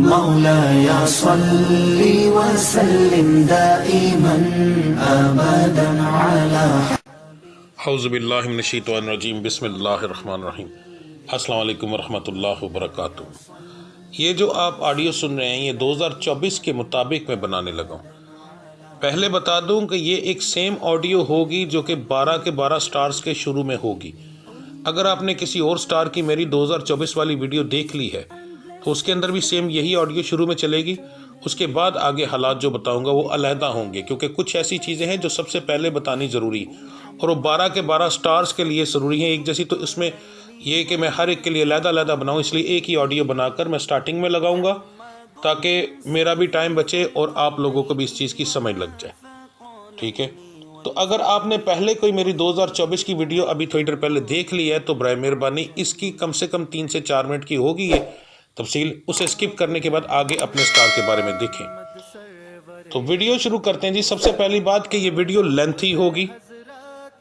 مولاي صل وسلم دائما ابدا على اعوذ باللہ من الشیطان الرجیم بسم اللہ الرحمن الرحیم۔ السلام علیکم ورحمۃ اللہ وبرکاتہ۔ یہ جو آپ آڈیو سن رہے ہیں یہ 2024 کے مطابق میں بنانے لگا ہوں۔ پہلے بتا دوں کہ یہ ایک سیم آڈیو ہوگی جو کہ 12 کے 12 سٹارز کے شروع میں ہوگی۔ اگر آپ نے کسی اور سٹار کی میری 2024 والی ویڈیو دیکھ لی ہے تو اس کے اندر بھی سیم یہی آڈیو شروع میں چلے گی، اس کے بعد آگے حالات جو بتاؤں گا وہ علیحدہ ہوں گے، کیونکہ کچھ ایسی چیزیں ہیں جو سب سے پہلے بتانی ضروری اور وہ 12 کے 12 سٹارز کے لیے ضروری ہیں ایک جیسی، تو اس میں یہ کہ میں ہر ایک کے لیے علیحدہ علیحدہ بناؤں، اس لیے ایک ہی آڈیو بنا کر میں سٹارٹنگ میں لگاؤں گا تاکہ میرا بھی ٹائم بچے اور آپ لوگوں کو بھی اس چیز کی سمجھ لگ جائے، ٹھیک ہے؟ تو اگر آپ نے پہلے کوئی میری 2024 کی ویڈیو ابھی تھوڑی دیر پہلے دیکھ لی ہے تو برائے مہربانی اس کی کم سے کم 3 سے 4 منٹ کی ہوگی یہ تفصیل، اسے سکپ کرنے کے بعد آگے اپنے سٹار کے بارے میں دیکھیں۔ تو ویڈیو شروع کرتے ہیں جی۔ سب سے پہلی بات کہ یہ ویڈیو لینتھی ہوگی،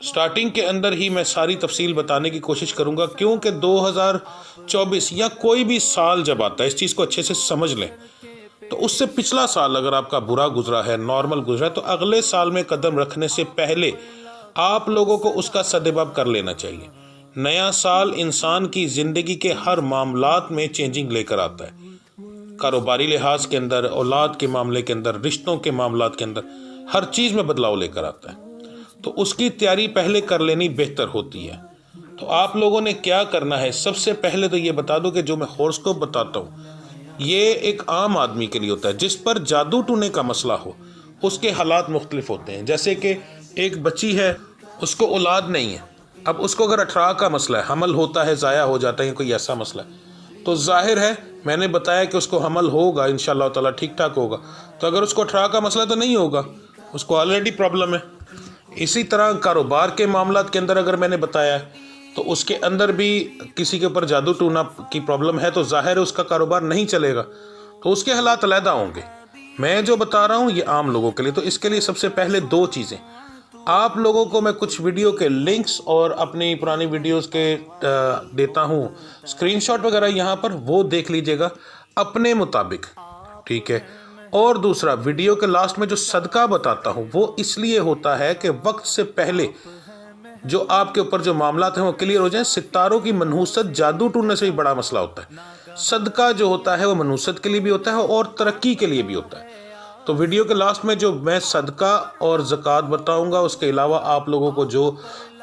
سٹارٹنگ کے اندر ہی میں ساری تفصیل بتانے کی کوشش کروں گا، کیونکہ 2024 یا کوئی بھی سال جب آتا ہے اس چیز کو اچھے سے سمجھ لیں، تو اس سے پچھلا سال اگر آپ کا برا گزرا ہے، نارمل گزرا ہے، تو اگلے سال میں قدم رکھنے سے پہلے آپ لوگوں کو اس کا سدباب کر لینا چاہیے۔ نیا سال انسان کی زندگی کے ہر معاملات میں چینجنگ لے کر آتا ہے، کاروباری لحاظ کے اندر، اولاد کے معاملے کے اندر، رشتوں کے معاملات کے اندر، ہر چیز میں بدلاؤ لے کر آتا ہے، تو اس کی تیاری پہلے کر لینی بہتر ہوتی ہے۔ تو آپ لوگوں نے کیا کرنا ہے؟ سب سے پہلے تو یہ بتا دو کہ جو میں ہوراسکوپ بتاتا ہوں یہ ایک عام آدمی کے لیے ہوتا ہے، جس پر جادو ٹونے کا مسئلہ ہو اس کے حالات مختلف ہوتے ہیں۔ جیسے کہ ایک بچی ہے، اس کو اولاد نہیں ہے، اب اس کو اگر 18 کا مسئلہ ہے، حمل ہوتا ہے ضائع ہو جاتا ہے، کوئی ایسا مسئلہ ہے، تو ظاہر ہے میں نے بتایا کہ اس کو حمل ہوگا انشاءاللہ تعالیٰ، ٹھیک ٹھاک ہوگا، تو اگر اس کو 18 کا مسئلہ تو نہیں ہوگا، اس کو آلریڈی پرابلم ہے۔ اسی طرح کاروبار کے معاملات کے اندر اگر میں نے بتایا ہے تو اس کے اندر بھی کسی کے اوپر جادو ٹونا کی پرابلم ہے تو ظاہر ہے اس کا کاروبار نہیں چلے گا، تو اس کے حالات علیحدہ ہوں گے۔ میں جو بتا رہا ہوں یہ عام لوگوں کے لیے، تو اس کے لیے سب سے پہلے 2 چیزیں آپ لوگوں کو میں کچھ ویڈیو کے لنکس اور اپنی پرانی ویڈیوز کے دیتا ہوں اسکرین شاٹ وغیرہ، یہاں پر وہ دیکھ لیجئے گا اپنے مطابق، ٹھیک ہے؟ اور دوسرا، ویڈیو کے لاسٹ میں جو صدقہ بتاتا ہوں وہ اس لیے ہوتا ہے کہ وقت سے پہلے جو آپ کے اوپر جو معاملات ہیں وہ کلیئر ہو جائیں۔ ستاروں کی منحوست جادو ٹونے سے بھی بڑا مسئلہ ہوتا ہے، صدقہ جو ہوتا ہے وہ منحوست کے لیے بھی ہوتا ہے اور ترقی کے لیے بھی ہوتا ہے۔ تو ویڈیو کے لاسٹ میں جو میں صدقہ اور زکوٰۃ بتاؤں گا، اس کے علاوہ آپ لوگوں کو جو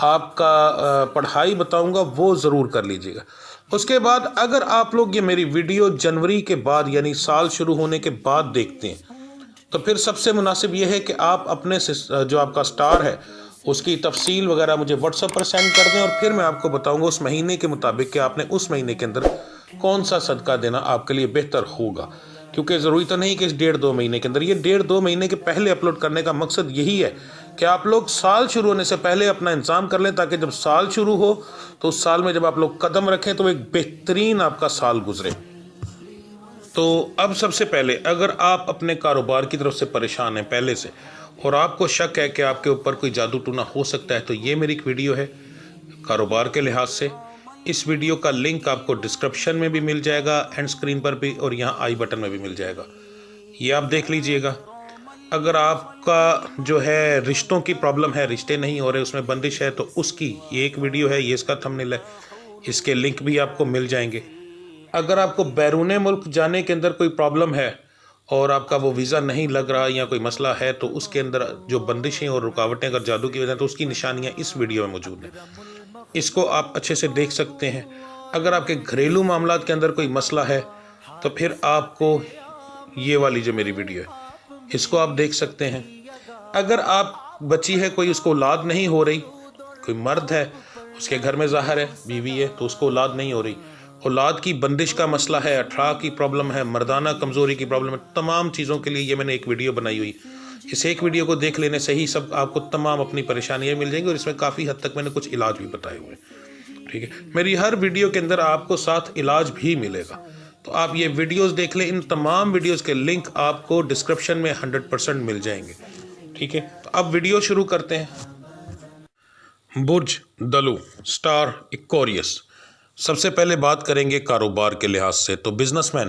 آپ کا پڑھائی بتاؤں گا وہ ضرور کر لیجئے گا۔ اس کے بعد اگر آپ لوگ یہ میری ویڈیو جنوری کے بعد یعنی سال شروع ہونے کے بعد دیکھتے ہیں تو پھر سب سے مناسب یہ ہے کہ آپ اپنے جو آپ کا سٹار ہے اس کی تفصیل وغیرہ مجھے واٹس ایپ پر سینڈ کر دیں، اور پھر میں آپ کو بتاؤں گا اس مہینے کے مطابق کہ آپ نے اس مہینے کے اندر کون سا صدقہ دینا آپ کے لیے بہتر ہوگا، کیونکہ ضروری تو نہیں کہ اس 1.5-2 مہینے کے اندر، یہ 1.5-2 مہینے کے پہلے اپلوڈ کرنے کا مقصد یہی ہے کہ آپ لوگ سال شروع ہونے سے پہلے اپنا انتظام کر لیں، تاکہ جب سال شروع ہو تو اس سال میں جب آپ لوگ قدم رکھیں تو ایک بہترین آپ کا سال گزرے۔ تو اب سب سے پہلے اگر آپ اپنے کاروبار کی طرف سے پریشان ہیں پہلے سے اور آپ کو شک ہے کہ آپ کے اوپر کوئی جادو ٹونا ہو سکتا ہے، تو یہ میری ایک ویڈیو ہے کاروبار کے لحاظ سے۔ اس ویڈیو کا لنک آپ کو ڈسکرپشن میں بھی مل جائے گا، اینڈ اسکرین پر بھی، اور یہاں آئی بٹن میں بھی مل جائے گا، یہ آپ دیکھ لیجئے گا۔ اگر آپ کا جو ہے رشتوں کی پرابلم ہے، رشتے نہیں ہو رہے، اس میں بندش ہے، تو اس کی یہ ایک ویڈیو ہے، یہ اس کا تھمبنیل ہے، اس کے لنک بھی آپ کو مل جائیں گے۔ اگر آپ کو بیرون ملک جانے کے اندر کوئی پرابلم ہے اور آپ کا وہ ویزا نہیں لگ رہا یا کوئی مسئلہ ہے، تو اس کے اندر جو بندشیں اور رکاوٹیں اگر جادو کی وجہ تو اس کی نشانیاں اس ویڈیو میں موجود ہیں، اس کو آپ اچھے سے دیکھ سکتے ہیں۔ اگر آپ کے گھریلو معاملات کے اندر کوئی مسئلہ ہے تو پھر آپ کو یہ والی جو میری ویڈیو ہے اس کو آپ دیکھ سکتے ہیں۔ اگر آپ بچی ہے، کوئی اس کو اولاد نہیں ہو رہی، کوئی مرد ہے اس کے گھر میں ظاہر ہے بیوی ہے تو اس کو اولاد نہیں ہو رہی، اولاد کی بندش کا مسئلہ ہے، 18 کی پرابلم ہے، مردانہ کمزوری کی پرابلم ہے، تمام چیزوں کے لیے یہ میں نے ایک ویڈیو بنائی ہوئی، اس ایک ویڈیو کو دیکھ لینے سے ہی سب آپ کو تمام اپنی پریشانیاں مل جائیں گی، اور اس میں کافی حد تک میں نے کچھ علاج بھی بتائے ہوئے ہیں، ٹھیک ہے؟ میری ہر ویڈیو کے اندر آپ کو ساتھ علاج بھی ملے گا، تو آپ یہ ویڈیوز دیکھ لیں۔ ان تمام ویڈیوز کے لنک آپ کو ڈسکرپشن میں 100% مل جائیں گے، ٹھیک ہے؟ تو اب ویڈیو شروع کرتے ہیں۔ برج دلو، سٹار ایکویریس۔ سب سے پہلے بات کریں گے کاروبار کے لحاظ سے، تو بزنس مین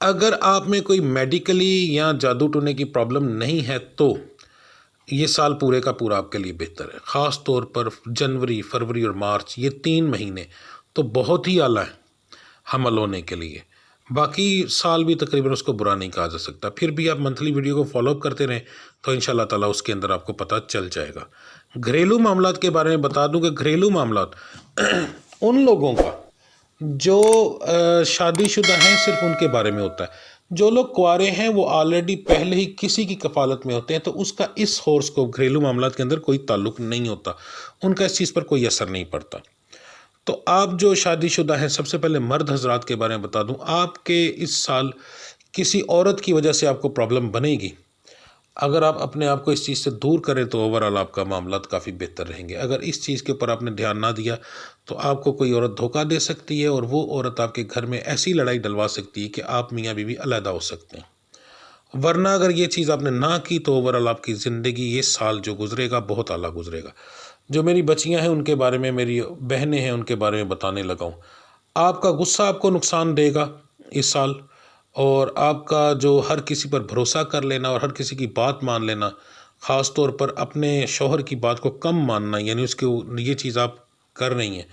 اگر آپ میں کوئی میڈیکلی یا جادو ٹونے کی پرابلم نہیں ہے تو یہ سال پورے کا پورا آپ کے لیے بہتر ہے. خاص طور پر جنوری، فروری اور مارچ، یہ 3 مہینے تو بہت ہی اعلیٰ ہیں حمل ہونے کے لیے. باقی سال بھی تقریباً اس کو برا نہیں کہا جا سکتا. پھر بھی آپ منتھلی ویڈیو کو فالو اپ کرتے رہیں تو انشاءاللہ تعالیٰ اس کے اندر آپ کو پتہ چل جائے گا. گھریلو معاملات کے بارے میں بتا دوں کہ گھریلو معاملات ان لوگوں کا جو شادی شدہ ہیں صرف ان کے بارے میں ہوتا ہے. جو لوگ کنوارے ہیں وہ آلریڈی پہلے ہی کسی کی کفالت میں ہوتے ہیں تو اس کا اس ہورس کو گھریلو معاملات کے اندر کوئی تعلق نہیں ہوتا، ان کا اس چیز پر کوئی اثر نہیں پڑتا. تو آپ جو شادی شدہ ہیں، سب سے پہلے مرد حضرات کے بارے میں بتا دوں، آپ کے اس سال کسی عورت کی وجہ سے آپ کو پرابلم بنے گی. اگر آپ اپنے آپ کو اس چیز سے دور کریں تو اوورآل آپ کا معاملات کافی بہتر رہیں گے. اگر اس چیز کے اوپر آپ نے دھیان نہ دیا تو آپ کو کوئی عورت دھوکہ دے سکتی ہے اور وہ عورت آپ کے گھر میں ایسی لڑائی ڈلوا سکتی ہے کہ آپ میاں بیوی علیحدہ ہو سکتے ہیں. ورنہ اگر یہ چیز آپ نے نہ کی تو اوورآل آپ کی زندگی یہ سال جو گزرے گا بہت اعلیٰ گزرے گا. جو میری بچیاں ہیں ان کے بارے میں، میری بہنیں ہیں ان کے بارے میں بتانے لگا ہوں. آپ کا غصہ آپ کو نقصان دے گا اس سال، اور آپ کا جو ہر کسی پر بھروسہ کر لینا اور ہر کسی کی بات مان لینا، خاص طور پر اپنے شوہر کی بات کو کم ماننا، یعنی اس کے یہ چیز آپ کر رہی ہیں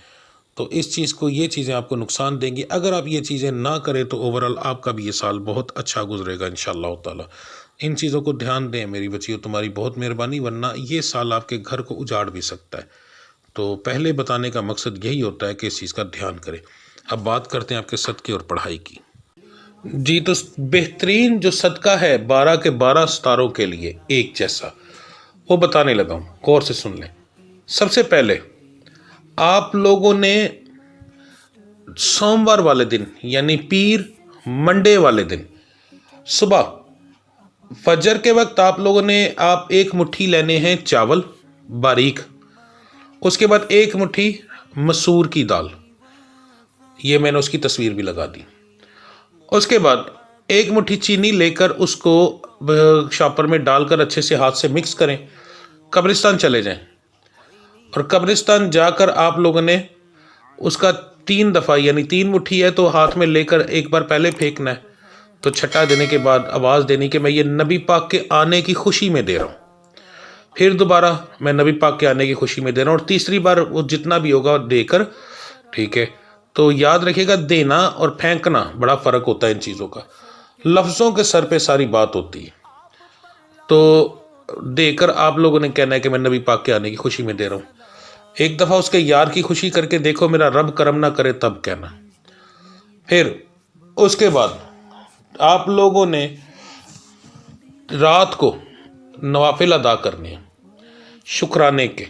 تو اس چیز کو، یہ چیزیں آپ کو نقصان دیں گی. اگر آپ یہ چیزیں نہ کریں تو اوورآل آپ کا بھی یہ سال بہت اچھا گزرے گا انشاءاللہ تعالیٰ. ان چیزوں کو دھیان دیں میری بچیوں، تمہاری بہت مہربانی، ورنہ یہ سال آپ کے گھر کو اجاڑ بھی سکتا ہے. تو پہلے بتانے کا مقصد یہی ہوتا ہے کہ اس چیز کا دھیان کریں. اب بات کرتے ہیں آپ کے صدقے اور پڑھائی کی. جی، تو بہترین جو صدقہ ہے 12 کے 12 ستاروں کے لیے ایک جیسا، وہ بتانے لگا ہوں، غور سے سن لیں. سب سے پہلے آپ لوگوں نے سوموار والے دن یعنی پیر منڈے والے دن صبح فجر کے وقت آپ لوگوں نے ایک مٹھی لینے ہیں چاول باریک، اس کے بعد ایک مٹھی مسور کی دال، یہ میں نے اس کی تصویر بھی لگا دی. اس کے بعد ایک مٹھی چینی لے کر اس کو شاپر میں ڈال کر اچھے سے ہاتھ سے مکس کریں. قبرستان چلے جائیں اور قبرستان جا کر آپ لوگوں نے اس کا 3 دفعہ یعنی 3 مٹھی ہے تو ہاتھ میں لے کر ایک بار پہلے پھینکنا ہے، تو چھٹا دینے کے بعد آواز دینی کہ میں یہ نبی پاک کے آنے کی خوشی میں دے رہا ہوں. پھر دوبارہ میں نبی پاک کے آنے کی خوشی میں دے رہا ہوں، اور تیسری بار وہ جتنا بھی ہوگا دے کر، ٹھیک ہے. تو یاد رکھیے گا دینا اور پھینکنا بڑا فرق ہوتا ہے ان چیزوں کا. لفظوں کے سر پہ ساری بات ہوتی ہے. تو دے کر آپ لوگوں نے کہنا ہے کہ میں نبی پاک کے آنے کی خوشی میں دے رہا ہوں. ایک دفعہ اس کے یار کی خوشی کر کے دیکھو، میرا رب کرم نہ کرے تب کہنا. پھر اس کے بعد آپ لوگوں نے رات کو نوافل ادا کرنے ہیں شکرانے کے،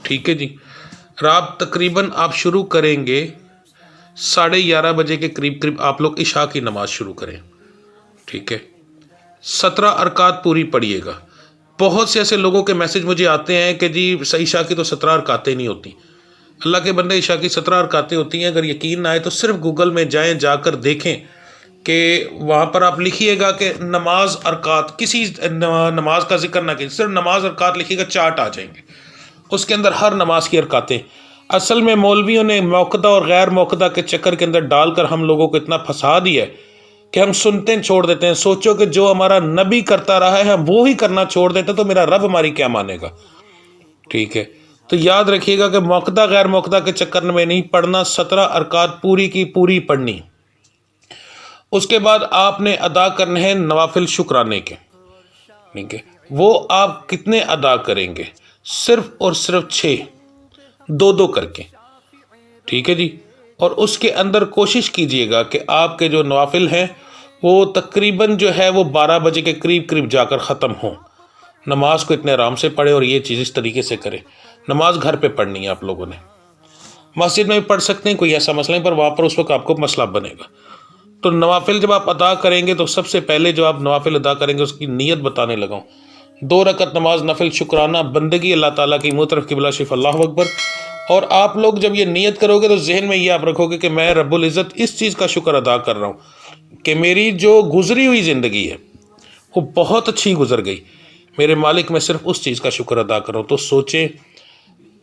ٹھیک ہے جی. رات تقریباً آپ شروع کریں گے 11:30 بجے کے قریب آپ لوگ عشاء کی نماز شروع کریں، ٹھیک ہے. 17 رکعت پوری پڑھیے گا. بہت سے ایسے لوگوں کے میسج مجھے آتے ہیں کہ جی عشاء کی تو 17 رکعتیں نہیں ہوتی. اللہ کے بندے، عشاء کی 17 رکعتیں ہوتی ہیں. اگر یقین نہ آئے تو صرف گوگل میں جائیں، جا کر دیکھیں کہ وہاں پر آپ لکھیے گا کہ نماز رکعت، کسی نماز کا ذکر نہ کیجیے، صرف نماز رکعت لکھیے گا، چارٹ آ جائیں گے. اس کے اندر ہر نماز کی رکعتیں. اصل میں مولویوں نے موقدہ اور غیر موقدہ کے چکر کے اندر ڈال کر ہم لوگوں کو اتنا پھنسا دیا ہے کہ ہم سنتے ہیں چھوڑ دیتے ہیں. سوچو کہ جو ہمارا نبی کرتا رہا ہے ہم وہ ہی کرنا چھوڑ دیتے تو میرا رب ہماری کیا مانے گا، ٹھیک ہے. تو یاد رکھیے گا کہ موقدہ غیر موقدہ کے چکر میں نہیں پڑھنا. 17 رکعت پوری کی پوری پڑھنی. اس کے بعد آپ نے ادا کرنے ہیں نوافل شکرانے کے، ٹھیک ہے. وہ آپ کتنے ادا کریں گے؟ صرف اور صرف 6، 2 کر کے، ٹھیک ہے جی. اور اس کے اندر کوشش کیجئے گا کہ آپ کے جو نوافل ہیں وہ تقریباً جو ہے وہ 12 بجے کے قریب جا کر ختم ہوں. نماز کو اتنے آرام سے پڑھے اور یہ چیز اس طریقے سے کرے. نماز گھر پہ پڑھنی ہے آپ لوگوں نے، مسجد میں بھی پڑھ سکتے ہیں، کوئی ایسا مسئلہ نہیں، پر وہاں پر اس وقت آپ کو مسئلہ بنے گا. تو نوافل جب آپ ادا کریں گے تو سب سے پہلے جو آپ نوافل ادا کریں گے اس کی نیت بتانے لگا ہوں. 2 رکعت نماز نفل شکرانہ بندگی اللہ تعالیٰ کی منہ طرف قبلہ شریف، اللہ اکبر. اور آپ لوگ جب یہ نیت کرو گے تو ذہن میں یہ آپ رکھو گے کہ میں رب العزت اس چیز کا شکر ادا کر رہا ہوں کہ میری جو گزری ہوئی زندگی ہے وہ بہت اچھی گزر گئی. میرے مالک میں صرف اس چیز کا شکر ادا کر رہا ہوں. تو سوچیں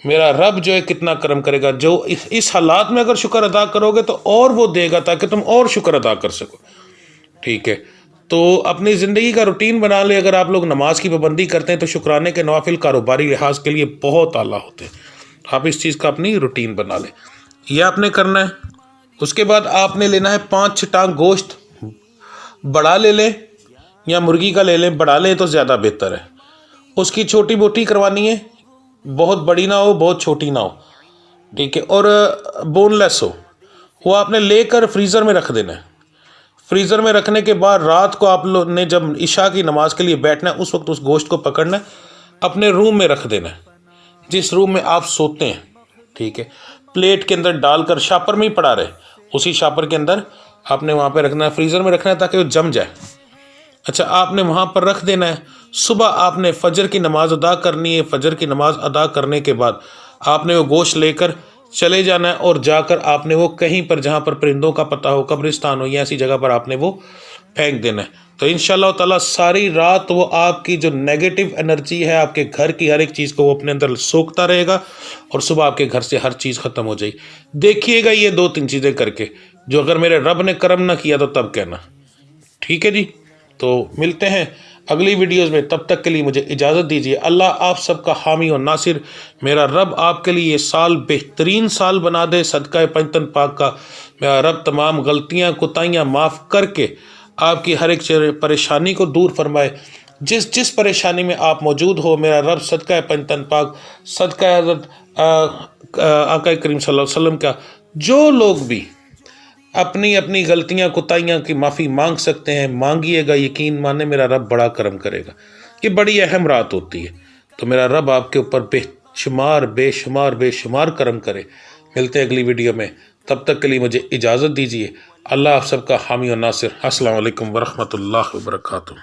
میرا رب جو ہے کتنا کرم کرے گا. جو اس حالات میں اگر شکر ادا کرو گے تو اور وہ دے گا تاکہ تم اور شکر ادا کر سکو. ٹھیک ہے، تو اپنی زندگی کا روٹین بنا لیں. اگر آپ لوگ نماز کی پابندی کرتے ہیں تو شکرانے کے نوافل کاروباری لحاظ کے لیے بہت اعلیٰ ہوتے ہیں. آپ اس چیز کا اپنی روٹین بنا لیں. یہ آپ نے کرنا ہے. اس کے بعد آپ نے لینا ہے 5 ٹانگ گوشت. بڑا لے لیں یا مرغی کا لے لیں، بڑا لیں تو زیادہ بہتر ہے. اس کی چھوٹی بوٹی کروانی ہے، بہت بڑی نہ ہو بہت چھوٹی نہ ہو، ٹھیک ہے، اور بون لیس ہو. وہ آپ نے لے کر فریزر میں رکھ دینا ہے. فریزر میں رکھنے کے بعد رات کو آپ لوگ نے جب عشاء کی نماز کے لیے بیٹھنا ہے اس وقت اس گوشت کو پکڑنا ہے، اپنے روم میں رکھ دینا ہے، جس روم میں آپ سوتے ہیں. ٹھیک ہے، پلیٹ کے اندر ڈال کر شاپر میں ہی پڑا رہے، اسی شاپر کے اندر آپ نے وہاں پہ رکھنا ہے، فریزر میں رکھنا ہے تاکہ وہ جم جائے. اچھا، آپ نے وہاں پر رکھ دینا ہے. صبح آپ نے فجر کی نماز ادا کرنی ہے. فجر کی نماز ادا کرنے کے بعد آپ نے وہ گوشت لے کر چلے جانا ہے اور جا کر آپ نے وہ کہیں پر جہاں پر پرندوں کا پتہ ہو، قبرستان ہو یا ایسی جگہ پر آپ نے وہ پھینک دینا ہے. تو انشاءاللہ تعالیٰ ساری رات وہ آپ کی جو نیگیٹو انرجی ہے آپ کے گھر کی ہر ایک چیز کو وہ اپنے اندر سوکھتا رہے گا اور صبح آپ کے گھر سے ہر چیز ختم ہو جائے گی. دیکھیے گا یہ 2-3 چیزیں کر کے، جو اگر میرے رب نے کرم نہ کیا تو تب کہنا. ٹھیک ہے جی، تو ملتے ہیں اگلی ویڈیوز میں. تب تک کے لیے مجھے اجازت دیجیے. اللہ آپ سب کا حامی و ناصر. میرا رب آپ کے لیے یہ سال بہترین سال بنا دے صدقہ پنجتن پاک کا. میرا رب تمام غلطیاں کوتاہیاں معاف کر کے آپ کی ہر ایک پریشانی کو دور فرمائے. جس پریشانی میں آپ موجود ہو، میرا رب صدقہ پنجتن پاک، صدقہ حضرت آقا کریم صلی اللہ علیہ وسلم کا، جو لوگ بھی اپنی غلطیاں کوتاہیاں کی معافی مانگ سکتے ہیں مانگیے گا. یقین مانے میرا رب بڑا کرم کرے گا. یہ بڑی اہم رات ہوتی ہے، تو میرا رب آپ کے اوپر بے شمار کرم کرے. ملتے ہیں اگلی ویڈیو میں. تب تک کے لیے مجھے اجازت دیجیے. اللہ آپ سب کا حامی و ناصر. السلام علیکم ورحمۃ اللہ وبرکاتہ.